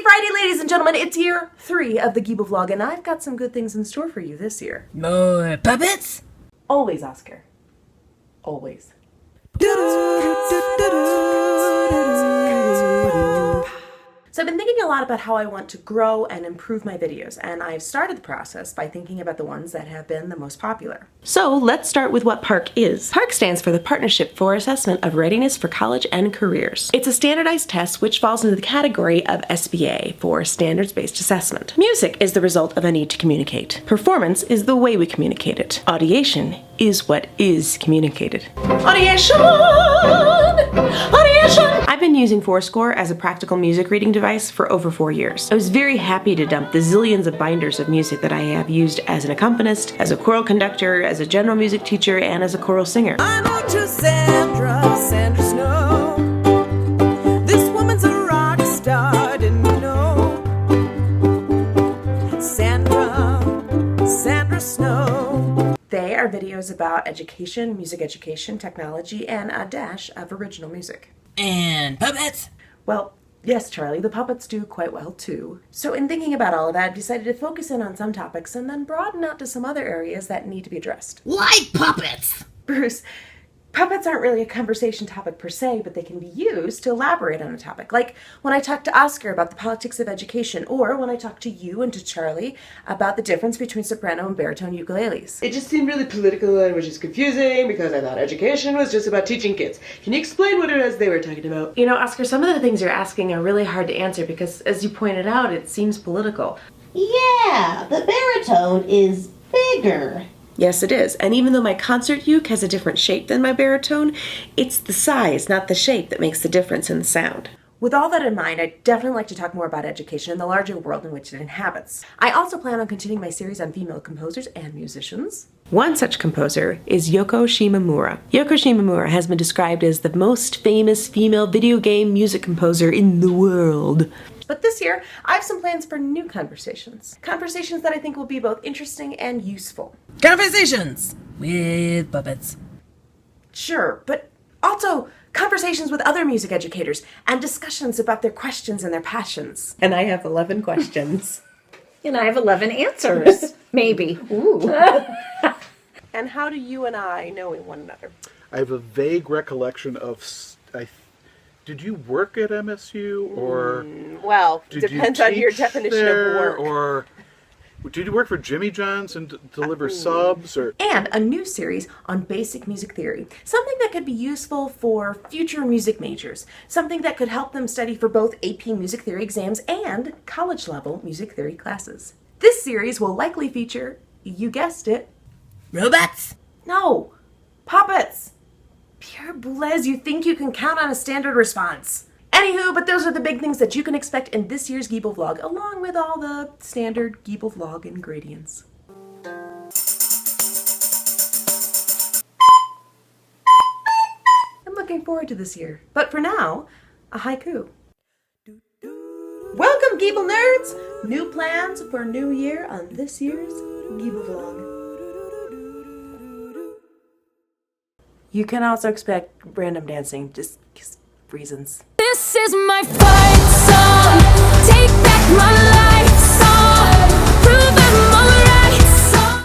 Friday, ladies and gentlemen. It's year 3 of the GiebelVlog, and I've got some good things in store for you this year. More puppets? Always, Oscar. Always. So I've been thinking a lot about how I want to grow and improve my videos, and I've started the process by thinking about the ones that have been the most popular. So let's start with what PARC is. PARC stands for the Partnership for Assessment of Readiness for College and Careers. It's a standardized test which falls into the category of SBA for Standards-Based Assessment. Music is the result of a need to communicate. Performance is the way we communicate it. Audiation is what is communicated. Audiation! Audiation! I've been using ForScore as a practical music reading device for over 4 years. I was very happy to dump the zillions of binders of music that I have used as an accompanist, as a choral conductor, as a general music teacher, and as a choral singer. I know to Sandra Snow. This woman's a rock star, didn't you know? Sandra Snow. They are videos about education, music education, technology, and a dash of original music. And puppets? Well, yes, Charlie, the puppets do quite well too. So in thinking about all of that, I've decided to focus in on some topics and then broaden out to some other areas that need to be addressed. Like puppets! Bruce, puppets aren't really a conversation topic per se, but they can be used to elaborate on a topic. Like when I talk to Oscar about the politics of education, or when I talk to you and to Charlie about the difference between soprano and baritone ukuleles. It just seemed really political and which is confusing because I thought education was just about teaching kids. Can you explain what it is they were talking about? You know, Oscar, some of the things you're asking are really hard to answer because, as you pointed out, it seems political. Yeah, the baritone is bigger. Yes, it is. And even though my concert uke has a different shape than my baritone, it's the size, not the shape, that makes the difference in the sound. With all that in mind, I'd definitely like to talk more about education and the larger world in which it inhabits. I also plan on continuing my series on female composers and musicians. One such composer is Yoko Shimomura. Yoko Shimomura has been described as the most famous female video game music composer in the world. But this year, I have some plans for new conversations. Conversations that I think will be both interesting and useful. Conversations with puppets. Sure, but also conversations with other music educators and discussions about their questions and their passions. And I have 11 questions. And I have 11 answers, maybe. Ooh. And how do you and I know one another? I have a vague recollection of. Did you work at MSU or? Well, did depends you on your teach definition there, of work. Or did you work for Jimmy John's and deliver subs? Or And a new series on basic music theory. Something that could be useful for future music majors. Something that could help them study for both AP music theory exams and college-level music theory classes. This series will likely feature, you guessed it, Robots? no, puppets. Pure Boulez, you think you can count on a standard response. Anywho, but those are the big things that you can expect in this year's GiebelVlog, along with all the standard GiebelVlog ingredients. I'm looking forward to this year. But for now, a haiku. Welcome, Giebel nerds! New plans for new year on this year's GiebelVlog. You can also expect random dancing, just reasons. This is my fight song. Take back my